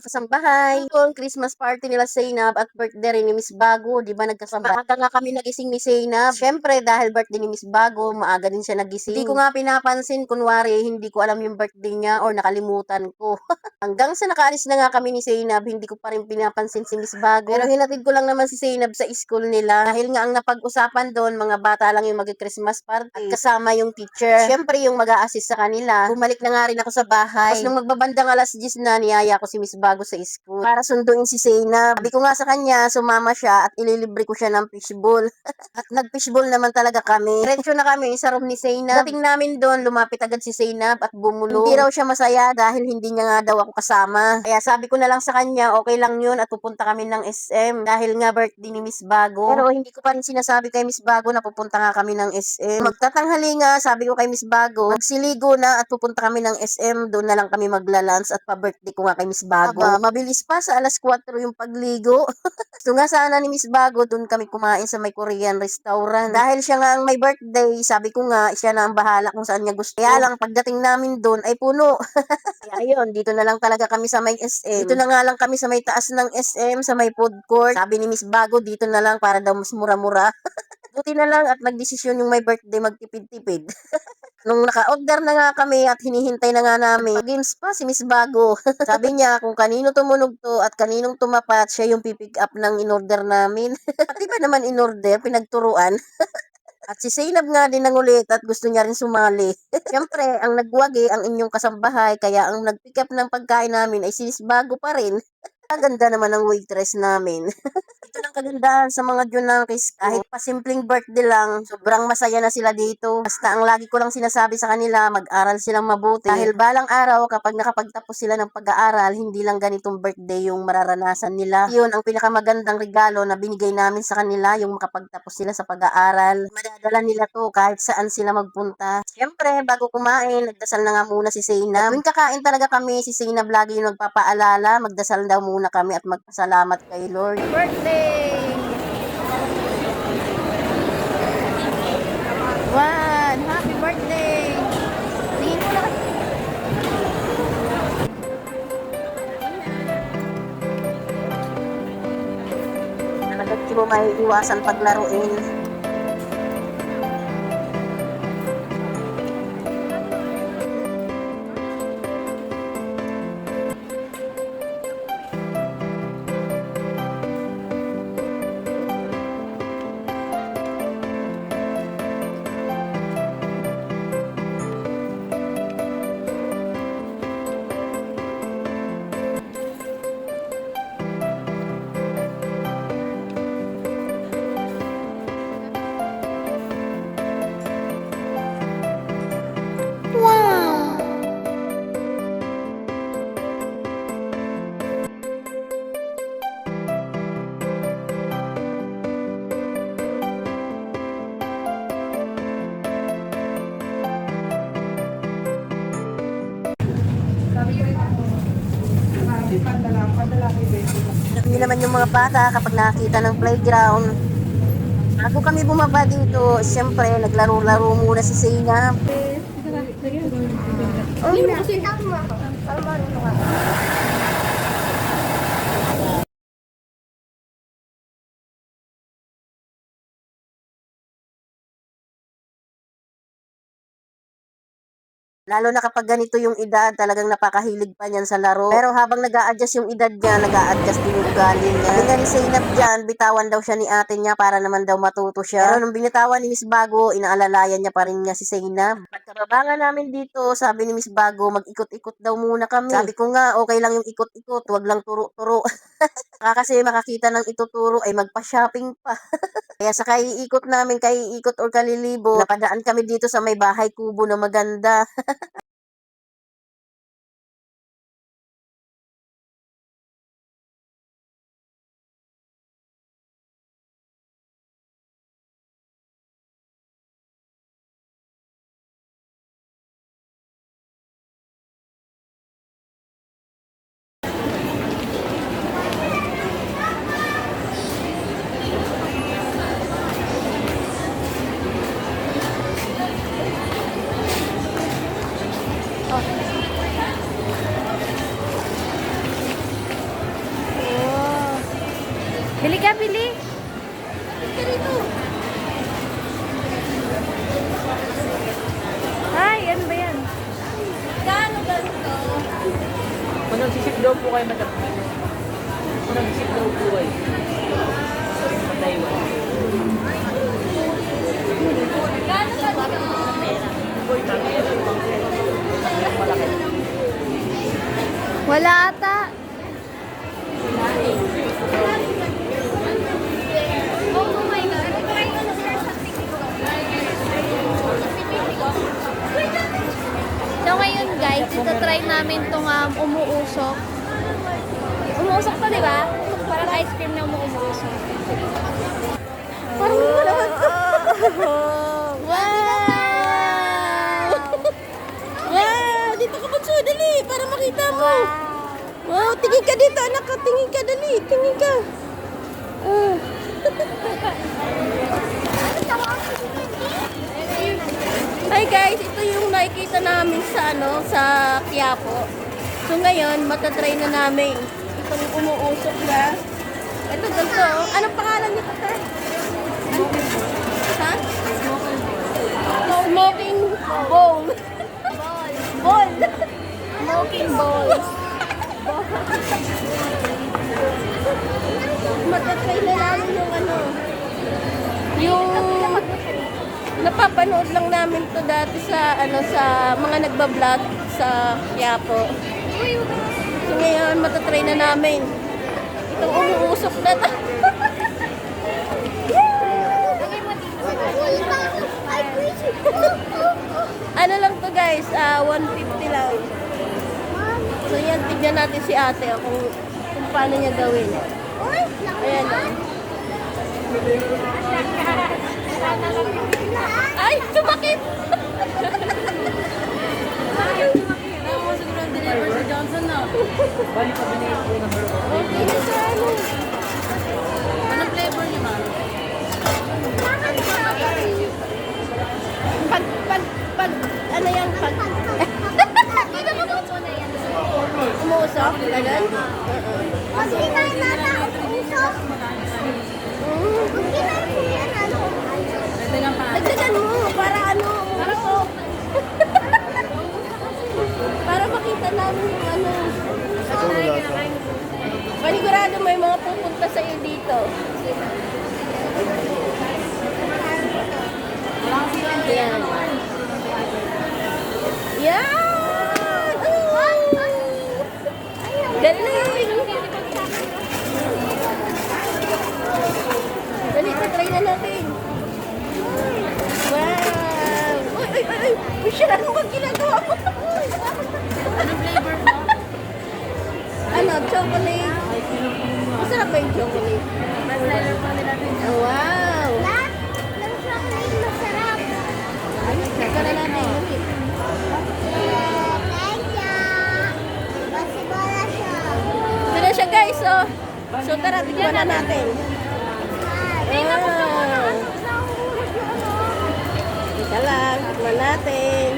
kasambahay. Yung Christmas party nila Zainab at birthday rin ni Miss Bago, di ba nagkasambahay? Maaga nga kami nagising ni Zainab. Syempre, dahil birthday ni Miss Bago, maaga din siya nagising. Hindi ko nga pinapansin, kunwari, hindi ko alam yung birthday niya or nakalimutan ko. Hanggang sa nakaalis na nga kami ni Zainab, hindi ko pa rin pinapansin si Miss Bago. Pero hinatid ko lang naman si Zainab sa school nila. Dahil nga ang napag-usapan doon, mga bata lang yung mag-Christmas party at kasama yung teacher. Syempre, yung mag-a-assist sa kanila. Bumalik na nga rin ako sa bahay. Tapos nung magbabandang alas 10 na, niyaya ko si Miss Bago sa school para sunduin si Zainab. Sabi ko nga sa kanya, sumama siya at ililibre ko siya ng fishball. At nag-fishball naman talaga kami. Diretso na kami sa room ni Zainab. Dating namin doon, lumapit agad si Zainab at bumulong. Hindi raw siya masaya dahil hindi niya nga daw ako kasama. Kaya sabi ko na lang sa kanya, okay lang yun at pupunta kami ng SM dahil nga birthday ni Miss Bago. Pero hindi ko pa rin sinasabi kay Miss Bago na pupunta nga kami ng SM. Magtatanghali nga, sabi ko kay Miss Bago, magsiligo na at pupunta kami ng SM. Doon na lang kami maglalans at pa-birthday ko nga kay Miss Bago. Aba, mabilis pa sa alas 4 yung pagligo. Gusto nga sana ni Miss Bago, doon kami kumain sa may Korean restaurant. Dahil siya nga ang may birthday, sabi ko nga, siya na ang bahala kung saan niya gusto. Kaya lang, pagdating namin doon ay puno. Kaya ayun, dito na lang talaga kami sa may SM. Dito na nga lang kami sa may taas ng SM, sa may food court. Sabi ni Miss Bago, dito na lang para daw mas mura-mura. Buti na lang at nagdesisyon yung may birthday magtipid-tipid. Nung naka-order na nga kami at hinihintay na nga namin, games pa si Miss Bago. Sabi niya kung kanino tumunog to at kaninong tumapat, siya yung pipick up ng in-order namin. At di ba naman in-order, pinagturuan? At si Zainab nga din nangulit at gusto niya rin sumali. Siyempre, ang nagwagi ang inyong kasambahay, kaya ang nag-pick up ng pagkain namin ay si Miss Bago pa rin. Ang ganda naman ng waitress namin. Ito lang kagandahan sa mga Junakis. Kahit pasimpleng birthday lang, sobrang masaya na sila dito. Basta ang lagi ko lang sinasabi sa kanila, mag-aral silang mabuti. Dahil balang araw, kapag nakapagtapos sila ng pag-aaral, hindi lang ganitong birthday yung mararanasan nila. Yun ang pinakamagandang regalo na binigay namin sa kanila, yung makapagtapos sila sa pag-aaral. Madadala nila to kahit saan sila magpunta. Siyempre, bago kumain, nagdasal na nga muna si Zainab. Tuwing kakain talaga kami, si Zainab lagi yung nagpapaalala, magdasal daw muna kami at magpasalamat kay Lord. Birthday! Juan, happy birthday! Tingin mo na. Talagang di mo may iwasan paglaruin. Hindi naman yung mga bata kapag nakakita ng playground. Bago kami bumaba dito, siyempre naglaro-laro muna si Zainab. Lalo na kapag ganito yung edad, talagang napakahilig pa niyan sa laro. Pero habang nag-a-adjust yung edad niya, nag-a-adjust din yung ugali niya. Sabi nga ni Zainab dyan, bitawan daw siya ni ate niya para naman daw matuto siya. Pero nung binitawan ni Miss Bago, inaalalayan niya pa rin niya si Zainab. Pagkababa nga namin dito, sabi ni Miss Bago, mag-ikot-ikot daw muna kami. Sabi ko nga, okay lang yung ikot-ikot, wag lang turo-turo. Kasi makakita ng ituturo ay magpa-shopping pa. Kaya sa kaiikot namin, kaiikot or kalilibo, napadaan kami dito sa may bahay kubo na maganda. Bili ka, bili. Ay, ano ba yan? Kano ganito? Kung nagsisip daw po kayo matapos. Kung nagsisip daw po kayo. Patay mo. Kano ganito? Wala ata. Oh my God. Try ko na sir sa TikTok. So ngayon guys, ito try namin itong umuusok. Umuusok to, di ba? Parang ice cream na umuusok. Parang hindi ko naman to. Wow! Wow! Dito ka bunso, dali, para makita mo. Wow, tingin ka dito, anak ka, tingin ka, dali, tingin ka. Ah. Hi guys, ito yung nakikita namin sa sa Quiapo. So ngayon, matatry na namin itong umuusok na. Ito ganito. Anong pangalan nito, te? Ha? Smoking bowl. Bowl. Smoking balls. Matatry na namin yung napapanood lang namin to dati sa sa mga nagba-vlog sa Quiapo. So ngayon matatry na namin itong umuusok na to. Ano lang to guys, 150 lang. So yan, tignan natin si ate kung paano niya gawin. Ayan lang. Ay, sumakit! Bali pa binigay po ng number 1. Okay na sa ano. Anong flavor niyo, ma'am? Pag, ano yan, pag, umuusok, ganun? Dagdagan pa. Dagdagan mo, para ano, umuusok. Para makita namin yung ano. Panigurado may mga pupunta sa iyo dito. Yan. Yan! Galing! Dali, try na natin. Wow! Uy, uy, uy, uy! Michelle, ano ba ginagawa mo? Anong flavor mo? Ano, chocolate? Masarap ba yung chocolate? Best seller po nila din. Oh, wow! Saka na natin ulit. Ito na siya guys, oh. So tara, tignan na natin. Wow! Ika lang, tignan natin.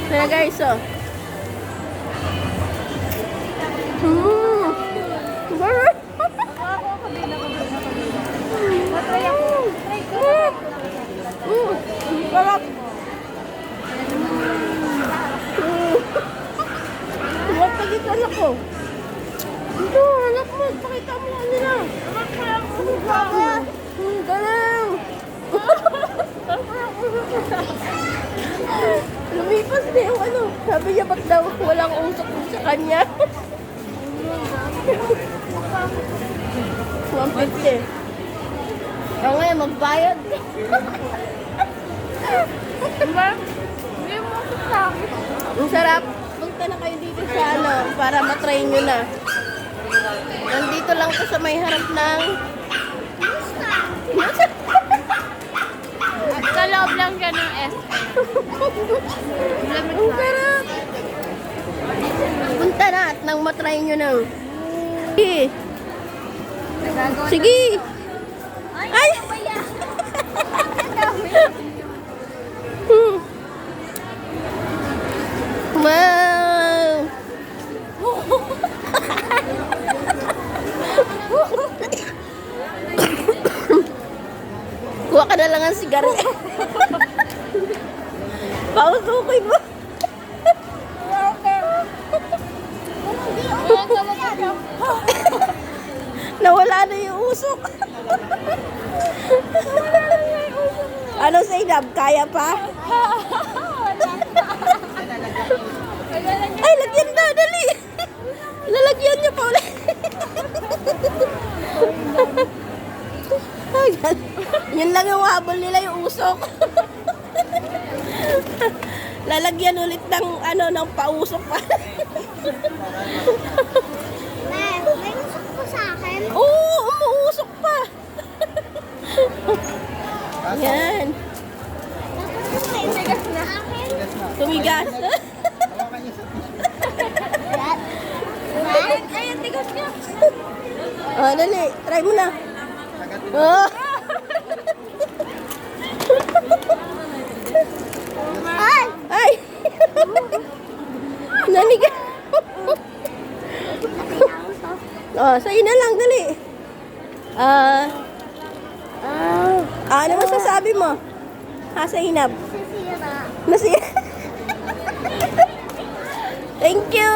Ito na guys, oh. Sarap! Sarap! Huwag pagit anak ko. Ito, anak mo. Pakita mo lang nila. Galing! Lumipas na yung ano. Sabi niya, ba't daw walang usok sa kanya? 150. Ako ngayon, magbayad. Diba? Hindi mo sa akin. Ang sarap. Punta na kayo dito sa ano, para matry nyo na. Nandito lang to sa may harap ng... Sa loob lang siya ng SM. Ang sarap. Punta na at nang matry nyo na. Sige. Sige. Ay! Wow! na lang ang sigarilyo. Pausukin mo. Nawala na yung usok. Ano, Zainab? Kaya pa? Ay, lagyan na. Dali. Lalagyan niyo pa ulit. Ay, yun lang yung habol nila, yung usok. Lalagyan ulit ng, ng pausok pa. May usok po sa akin. Oo, umuusok pa. Yan. Tigas na. Akin. Tumigas. Ay, ang tigas niya. Oh, dali. Try mo na. Oh. Ay! Ay. Nanigas. Oh, sa'yo na lang. Dali. Ano masasabi mo? Ha, Zainab? Sisira. Masaya. Thank you.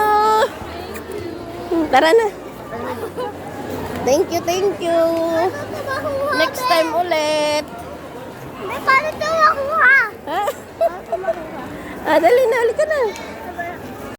Tara na. Thank you, thank you. Next time ulit. May paano ito makuha? Ha? Dali na, halika na.